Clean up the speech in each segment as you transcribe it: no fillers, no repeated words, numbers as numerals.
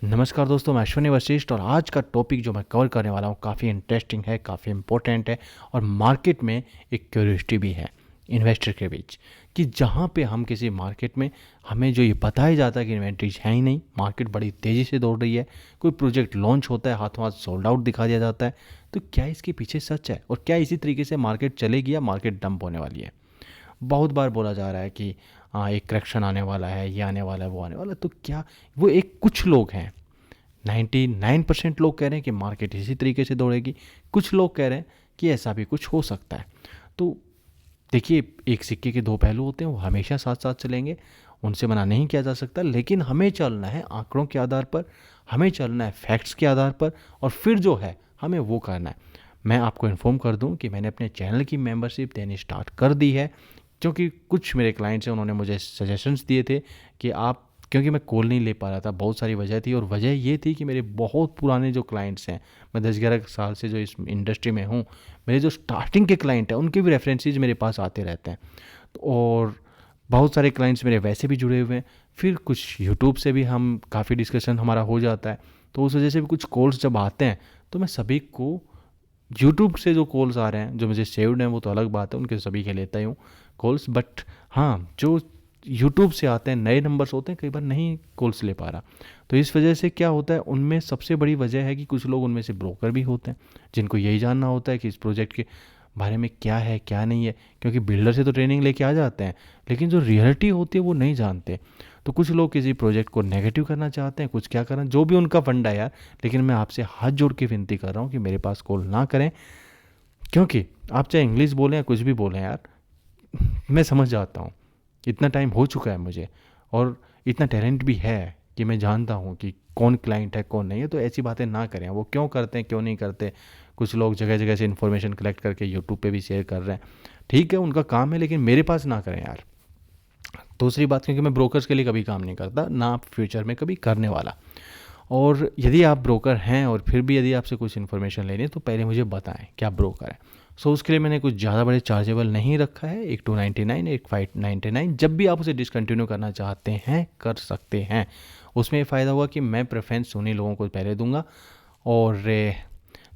नमस्कार दोस्तों, मैं अश्विनी वशिष्ठ और आज का टॉपिक जो मैं कवर करने वाला हूँ काफ़ी इंटरेस्टिंग है, काफ़ी इंपॉर्टेंट है और मार्केट में एक क्यूरियोसिटी भी है इन्वेस्टर के बीच कि जहाँ पे हम किसी मार्केट में हमें जो ये बताया जाता है कि इन्वेंट्रीज है ही नहीं, मार्केट बड़ी तेज़ी से दौड़ रही है, कोई प्रोजेक्ट लॉन्च होता है हाथों हाथ सोल्ड आउट दिखा दिया जाता है, तो क्या इसके पीछे सच है और क्या इसी तरीके से मार्केट चलेगी या मार्केट डंप होने वाली है। बहुत बार बोला जा रहा है कि एक करेक्शन आने वाला है, ये आने वाला है, वो आने वाला है, तो क्या वो एक कुछ लोग हैं 99% लोग कह रहे हैं कि मार्केट इसी तरीके से दौड़ेगी, कुछ लोग कह रहे हैं कि ऐसा भी कुछ हो सकता है। तो देखिए, एक सिक्के के दो पहलू होते हैं, वो हमेशा साथ साथ चलेंगे, उनसे मना नहीं किया जा सकता, लेकिन हमें चलना है आंकड़ों के आधार पर, हमें चलना है फैक्ट्स के आधार पर और फिर जो है हमें वो करना है। मैं आपको इन्फॉर्म कर दूं कि मैंने अपने चैनल की मेंबरशिप देनी स्टार्ट कर दी है, क्योंकि कुछ मेरे क्लाइंट्स हैं, उन्होंने मुझे सजेशंस दिए थे कि आप, क्योंकि मैं कॉल नहीं ले पा रहा था, बहुत सारी वजह थी और वजह ये थी कि मेरे बहुत पुराने जो क्लाइंट्स हैं, मैं 10-11 साल से जो इस इंडस्ट्री में हूँ, मेरे जो स्टार्टिंग के क्लाइंट हैं उनके भी रेफरेंसेज मेरे पास आते रहते हैं। और बहुत सारे क्लाइंट्स मेरे वैसे भी जुड़े हुए हैं, फिर कुछ यूट्यूब से भी हम काफ़ी डिस्कशन हमारा हो जाता है, तो उस वजह से भी कुछ कॉल्स जब आते हैं तो मैं सभी को यूट्यूब से जो कॉल्स आ रहे हैं जो मुझे सेव्ड हैं वो तो अलग बात है, उनके सभी के लेता ही हूँ कॉल्स, बट हाँ, जो यूट्यूब से आते हैं नए नंबर्स होते हैं, कई बार नहीं कॉल्स ले पा रहा। तो इस वजह से क्या होता है, उनमें सबसे बड़ी वजह है कि कुछ लोग उनमें से ब्रोकर भी होते हैं जिनको यही जानना होता है कि इस प्रोजेक्ट के बारे में क्या है क्या नहीं है, क्योंकि बिल्डर से तो ट्रेनिंग लेके आ जाते हैं लेकिन जो रियलिटी होती है वो नहीं जानते। तो कुछ लोग किसी प्रोजेक्ट को नेगेटिव करना चाहते हैं, कुछ क्या करना, जो भी उनका फंडा है यार, लेकिन मैं आपसे हाथ जोड़ के विनती कर रहा हूँ कि मेरे पास कॉल ना करें, क्योंकि आप चाहे इंग्लिश बोलें या कुछ भी बोलें यार, मैं समझ जाता हूँ, इतना टाइम हो चुका है मुझे और इतना टैलेंट भी है कि मैं जानता हूँ कि कौन क्लाइंट है कौन नहीं है। तो ऐसी बातें ना करें, वो क्यों करते हैं क्यों नहीं करते। कुछ लोग जगह जगह से इन्फॉर्मेशन कलेक्ट करके यूट्यूब पे भी शेयर कर रहे हैं, ठीक है उनका काम है, लेकिन मेरे पास ना करें यार। दूसरी बात, क्योंकि मैं ब्रोकर्स के लिए कभी काम नहीं करता, ना फ्यूचर में कभी करने वाला। और यदि आप ब्रोकर हैं और फिर भी यदि आपसे कुछ इन्फॉर्मेशन लेनी है तो पहले मुझे बताएं कि आप ब्रोकर हैं। सो उसके लिए मैंने कुछ ज़्यादा बड़े चार्जेबल नहीं रखा है, एक 299, एक 599, जब भी आप उसे डिसकंटिन्यू करना चाहते हैं कर सकते हैं। उसमें ये फ़ायदा हुआ कि मैं प्रेफरेंस उन्हीं लोगों को पहले दूंगा और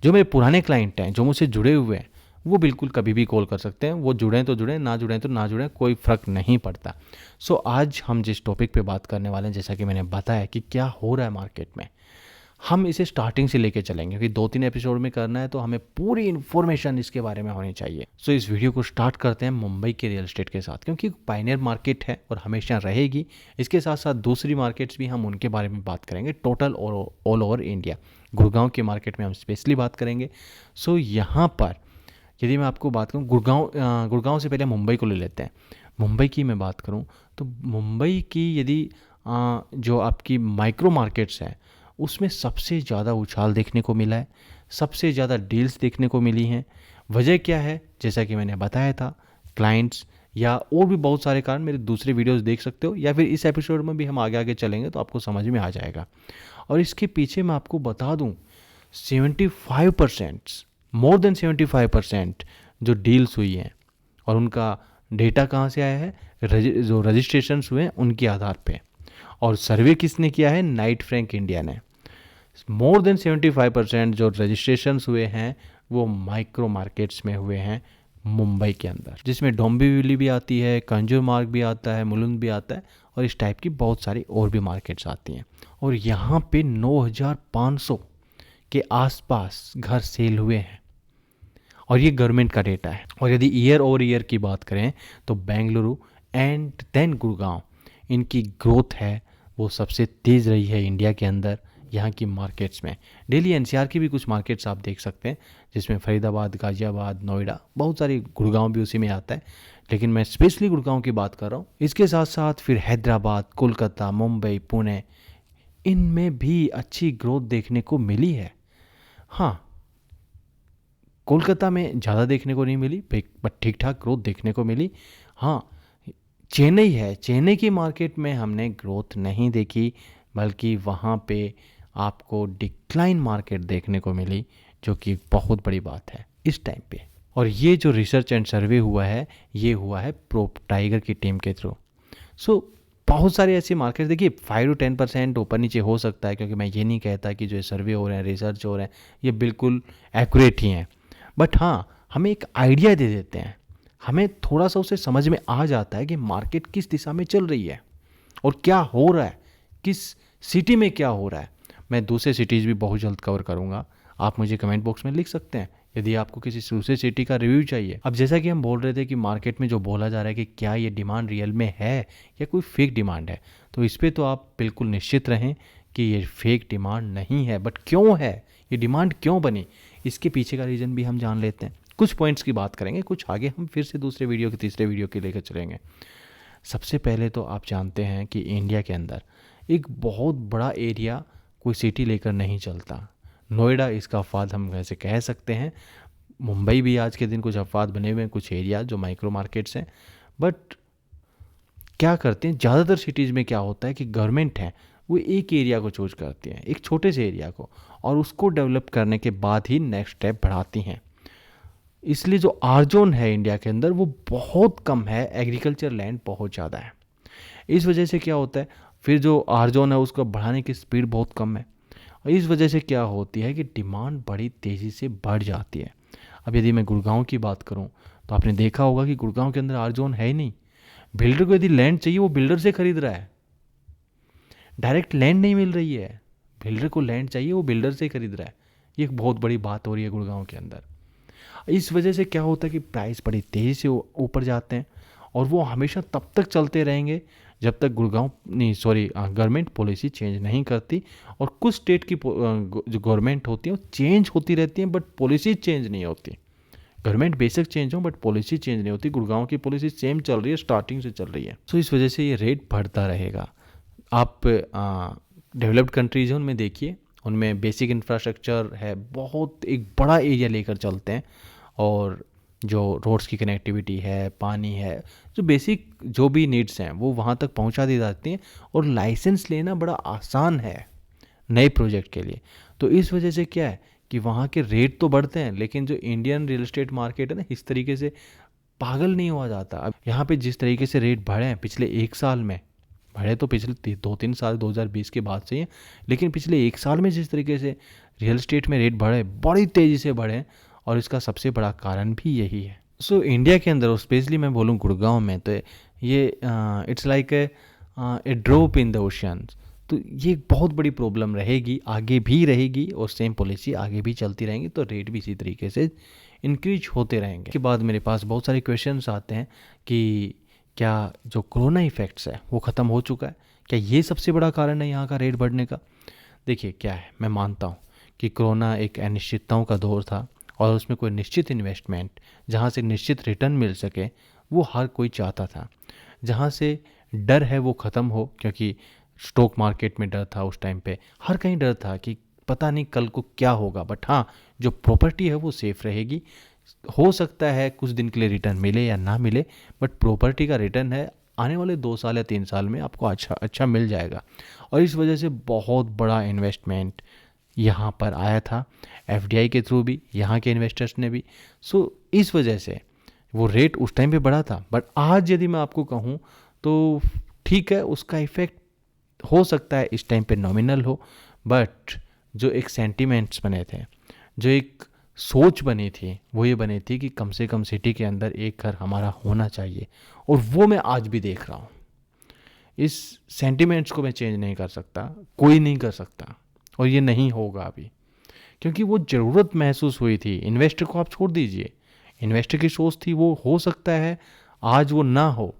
जो मेरे पुराने क्लाइंट हैं जो मुझसे जुड़े हुए हैं वो बिल्कुल कभी भी कॉल कर सकते हैं, वो जुड़ें तो जुड़ें, ना जुड़ें तो ना जुड़ें, कोई फ़र्क नहीं पड़ता। सो आज हम जिस टॉपिक पे बात करने वाले हैं, जैसा कि मैंने बताया कि क्या हो रहा है मार्केट में, हम इसे स्टार्टिंग से लेके चलेंगे क्योंकि 2-3 एपिसोड में करना है तो हमें पूरी इन्फॉर्मेशन इसके बारे में होनी चाहिए। सो इस वीडियो को स्टार्ट करते हैं मुंबई के रियल एस्टेट के साथ, क्योंकि पायनियर मार्केट है और हमेशा रहेगी। इसके साथ साथ दूसरी मार्केट्स भी हम उनके बारे में बात करेंगे, total all over India. Gurgaon के मार्केट में हम स्पेशली बात करेंगे। सो यहाँ पर यदि मैं आपको बात करूँ गुड़गांव से पहले मुंबई को ले लेते हैं। मुंबई की मैं बात करूँ तो मुंबई की यदि जो आपकी माइक्रो मार्केट्स हैं उसमें सबसे ज़्यादा उछाल देखने को मिला है, सबसे ज़्यादा डील्स देखने को मिली हैं। वजह क्या है, जैसा कि मैंने बताया था, क्लाइंट्स या और भी बहुत सारे कारण, मेरे दूसरे वीडियोस देख सकते हो या फिर इस एपिसोड में भी हम आगे आगे चलेंगे तो आपको समझ में आ जाएगा। और इसके पीछे मैं आपको बता दूं 75%, मोर देन 75% जो डील्स हुई हैं और उनका डेटा कहाँ से आया है, जो रजिस्ट्रेशंस हुए हैं उनके आधार पे। और सर्वे किसने किया है, नाइट फ्रैंक इंडिया ने। मोर देन 75% जो रजिस्ट्रेशंस हुए हैं वो माइक्रो मार्केट्स में हुए हैं मुंबई के अंदर, जिसमें डोंबिवली भी आती है, कंजूर मार्ग भी आता है, मुलुंड भी आता है और इस टाइप की बहुत सारी और भी मार्केट्स आती हैं। और यहाँ पे 9,500 के आसपास घर सेल हुए हैं और ये गवर्नमेंट का डेटा है। और यदि ईयर ओवर ईयर की बात करें तो बेंगलुरु एंड देन गुड़गांव, इनकी ग्रोथ है वो सबसे तेज़ रही है इंडिया के अंदर यहाँ की मार्केट्स में। दिल्ली एनसीआर की भी कुछ मार्केट्स आप देख सकते हैं, जिसमें फरीदाबाद, गाजियाबाद, नोएडा, बहुत सारी, गुड़गांव भी उसी में आता है, लेकिन मैं स्पेशली गुड़गांव की बात कर रहा हूँ। इसके साथ साथ फिर हैदराबाद, कोलकाता, मुंबई, पुणे, इनमें भी अच्छी ग्रोथ देखने को मिली है। हाँ, कोलकाता में ज़्यादा देखने को नहीं मिली बट ठीक ठाक ग्रोथ देखने को मिली। हाँ, चेन्नई है, चेन्नई की मार्केट में हमने ग्रोथ नहीं देखी, बल्कि वहाँ पे आपको डिक्लाइन मार्केट देखने को मिली, जो कि बहुत बड़ी बात है इस टाइम पे। और ये जो रिसर्च एंड सर्वे हुआ है ये हुआ है प्रो टाइगर की टीम के थ्रू। सो बहुत सारे ऐसे मार्केट देखिए 5 to 10% ऊपर नीचे हो सकता है, क्योंकि मैं ये नहीं कहता कि जो सर्वे हो रहे हैं, रिसर्च हो रहे हैं, ये बिल्कुल एक्यूरेट ही हैं। बट हाँ, हमें एक आइडिया दे देते हैं, हमें थोड़ा सा उसे समझ में आ जाता है कि मार्केट किस दिशा में चल रही है और क्या हो रहा है, किस सिटी में क्या हो रहा है। मैं दूसरे सिटीज़ भी बहुत जल्द कवर करूँगा, आप मुझे कमेंट बॉक्स में लिख सकते हैं यदि आपको किसी दूसरे सिटी का रिव्यू चाहिए। अब जैसा कि हम बोल रहे थे कि मार्केट में जो बोला जा रहा है कि क्या ये डिमांड रियल में है या कोई फेक डिमांड है, तो इस पर तो आप बिल्कुल निश्चित रहें कि ये फेक डिमांड नहीं है। बट क्यों है, ये डिमांड क्यों बनी, इसके पीछे का रीज़न भी हम जान लेते हैं। कुछ पॉइंट्स की बात करेंगे, कुछ आगे हम फिर से दूसरे वीडियो के तीसरे वीडियो के लेकर चलेंगे। सबसे पहले तो आप जानते हैं कि इंडिया के अंदर एक बहुत बड़ा एरिया कोई सिटी लेकर नहीं चलता। नोएडा इसका अफवाद हम वैसे कह सकते हैं, मुंबई भी आज के दिन कुछ अफवाद बने हुए हैं, कुछ एरिया जो माइक्रो मार्केट्स हैं। बट क्या करते हैं, ज़्यादातर सिटीज़ में क्या होता है कि गवर्नमेंट है वो एक एरिया को चूज करती है, एक छोटे से एरिया को, और उसको डेवलप करने के बाद ही नेक्स्ट स्टेप बढ़ाती हैं। इसलिए जो आर जोन है इंडिया के अंदर वो बहुत कम है, एग्रीकल्चर लैंड बहुत ज़्यादा है। इस वजह से क्या होता है, फिर जो आर जोन है उसको बढ़ाने की स्पीड बहुत कम है, और इस वजह से क्या होती है कि डिमांड बड़ी तेज़ी से बढ़ जाती है। अब यदि मैं गुड़गांव की बात करूं तो आपने देखा होगा कि गुड़गांव के अंदर आर जोन है ही नहीं। बिल्डर को यदि लैंड चाहिए वो बिल्डर से खरीद रहा है, डायरेक्ट लैंड नहीं मिल रही है। बिल्डर को लैंड चाहिए, वो बिल्डर से खरीद रहा है। ये एक बहुत बड़ी बात हो रही है गुड़गांव के अंदर। इस वजह से क्या होता है कि प्राइस बड़ी तेज़ी से ऊपर जाते हैं, और वो हमेशा तब तक चलते रहेंगे जब तक गवर्नमेंट पॉलिसी चेंज नहीं करती। और कुछ स्टेट की जो गवर्नमेंट होती है वो चेंज होती रहती है, बट पॉलिसी चेंज नहीं होती। गवर्नमेंट बेसिक चेंज हो बट पॉलिसी चेंज नहीं होती। गुड़गांव की पॉलिसी सेम चल रही है, स्टार्टिंग से चल रही है। सो इस वजह से ये रेट बढ़ता रहेगा। आप डेवलप्ड कंट्रीज हैं उनमें देखिए, उनमें बेसिक इंफ्रास्ट्रक्चर है, बहुत एक बड़ा एरिया लेकर चलते हैं, और जो रोड्स की कनेक्टिविटी है, पानी है, जो बेसिक जो भी नीड्स हैं वो वहाँ तक पहुँचा दी जाती हैं, और लाइसेंस लेना बड़ा आसान है नए प्रोजेक्ट के लिए। तो इस वजह से क्या है कि वहाँ के रेट तो बढ़ते हैं, लेकिन जो इंडियन रियल एस्टेट मार्केट है ना, इस तरीके से पागल नहीं हुआ जाता। अब यहाँ पे जिस तरीके से रेट बढ़े हैं पिछले एक साल में, बढ़े तो पिछले 2-3 साल 2020 के बाद से ही हैं, लेकिन पिछले एक साल में जिस तरीके से रियल एस्टेट में रेट बढ़े, बड़ी तेज़ी से बढ़े, और इसका सबसे बड़ा कारण भी यही है। सो इंडिया के अंदर, स्पेशली मैं बोलूँ गुड़गांव में, तो ये it's like a drop in the ocean. तो ये एक बहुत बड़ी प्रॉब्लम रहेगी, आगे भी रहेगी, और सेम पॉलिसी आगे भी चलती रहेंगी, तो रेट भी इसी तरीके से इंक्रीज होते रहेंगे। के बाद मेरे पास बहुत सारे क्वेश्चंस आते हैं कि क्या जो कोरोना इफ़ेक्ट्स है वो ख़त्म हो चुका है, क्या ये सबसे बड़ा कारण है यहाँ का रेट बढ़ने का। देखिए क्या है, मैं मानता हूँ कि कोरोना एक अनिश्चितताओं का दौर था, और उसमें कोई निश्चित इन्वेस्टमेंट जहाँ से निश्चित रिटर्न मिल सके वो हर कोई चाहता था। जहाँ से डर है वो ख़त्म हो, क्योंकि स्टॉक मार्केट में डर था उस टाइम पे, हर कहीं डर था कि पता नहीं कल को क्या होगा। बट हाँ, जो प्रॉपर्टी है वो सेफ रहेगी। हो सकता है कुछ दिन के लिए रिटर्न मिले या ना मिले, बट प्रॉपर्टी का रिटर्न है आने वाले 2 साल या 3 साल में आपको अच्छा मिल जाएगा। और इस वजह से बहुत बड़ा इन्वेस्टमेंट यहाँ पर आया था, एफडीआई के थ्रू भी, यहाँ के इन्वेस्टर्स ने भी। सो इस वजह से वो रेट उस टाइम पे बढ़ा था। बट आज यदि मैं आपको कहूँ तो ठीक है, उसका इफ़ेक्ट हो सकता है इस टाइम पे नॉमिनल हो, बट जो एक सेंटिमेंट्स बने थे, जो एक सोच बनी थी, वो ये बनी थी कि कम से कम सिटी के अंदर एक घर हमारा होना चाहिए, और वो मैं आज भी देख रहा हूँ। इस सेंटिमेंट्स को मैं चेंज नहीं कर सकता, कोई नहीं कर सकता, और ये नहीं होगा अभी, क्योंकि वो ज़रूरत महसूस हुई थी। इन्वेस्टर को आप छोड़ दीजिए, इन्वेस्टर की सोच थी, वो हो सकता है आज वो ना हो,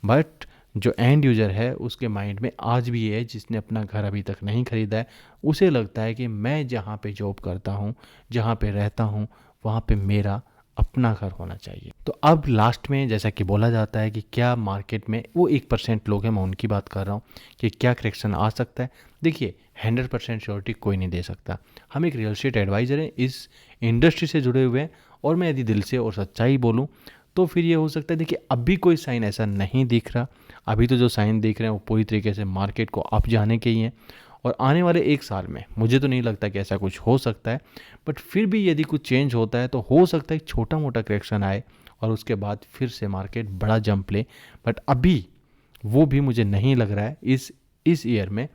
बट जो एंड यूज़र है उसके माइंड में आज भी है, जिसने अपना घर अभी तक नहीं खरीदा है, उसे लगता है कि मैं जहाँ पे जॉब करता हूँ, जहाँ पे रहता हूँ, वहाँ पे मेरा अपना घर होना चाहिए। तो अब लास्ट में जैसा कि बोला जाता है कि क्या मार्केट में वो 1% लोग हैं, मैं उनकी बात कर रहा हूँ, कि क्या करेक्शन आ सकता है। देखिए 100% श्योरिटी कोई नहीं दे सकता। हम एक रियल एस्टेट एडवाइज़र हैं, इस इंडस्ट्री से जुड़े हुए हैं, और मैं यदि दिल से और सच्चाई बोलूँ तो फिर ये हो सकता है। देखिए अभी कोई साइन ऐसा नहीं दिख रहा, अभी तो जो साइन दिख रहे हैं वो पूरी तरीके से मार्केट को अप जाने के ही हैं, और आने वाले एक साल में मुझे तो नहीं लगता कि ऐसा कुछ हो सकता है। बट फिर भी यदि कुछ चेंज होता है तो हो सकता है छोटा मोटा करेक्शन आए, और उसके बाद फिर से मार्केट बड़ा जंप ले। बट अभी वो भी मुझे नहीं लग रहा है इस ईयर में।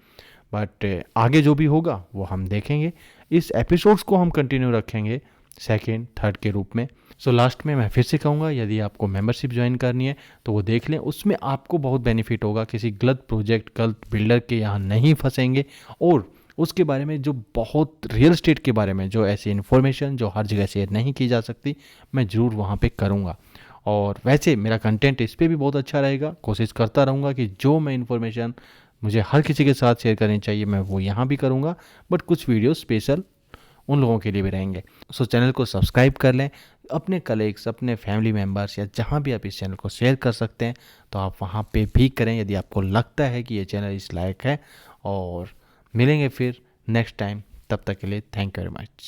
बट आगे जो भी होगा वो हम देखेंगे। इस एपिसोड्स को हम कंटिन्यू रखेंगे सेकेंड थर्ड के रूप में। सो लास्ट में मैं फिर से कहूँगा, यदि आपको मेंबरशिप ज्वाइन करनी है तो वो देख लें, उसमें आपको बहुत बेनिफिट होगा। किसी गलत प्रोजेक्ट गलत बिल्डर के यहाँ नहीं फंसेंगे, और उसके बारे में जो बहुत रियल एस्टेट के बारे में जो ऐसी इन्फॉर्मेशन जो हर जगह शेयर नहीं की जा सकती, मैं ज़रूर वहाँ पे करूँगा। और वैसे मेरा कंटेंट इस पर भी बहुत अच्छा रहेगा। कोशिश करता रहूँगा कि जो मैं इन्फॉर्मेशन मुझे हर किसी के साथ शेयर करनी चाहिए मैं वो यहाँ भी करूँगा, बट कुछ वीडियो स्पेशल उन लोगों के लिए भी रहेंगे। सो चैनल को सब्सक्राइब कर लें, अपने कलीग्स अपने फैमिली मेम्बर्स या जहाँ भी आप इस चैनल को शेयर कर सकते हैं तो आप वहाँ पे भी करें यदि आपको लगता है कि ये चैनल इस लायक है। और मिलेंगे फिर नेक्स्ट टाइम, तब तक के लिए थैंक यू वेरी मच।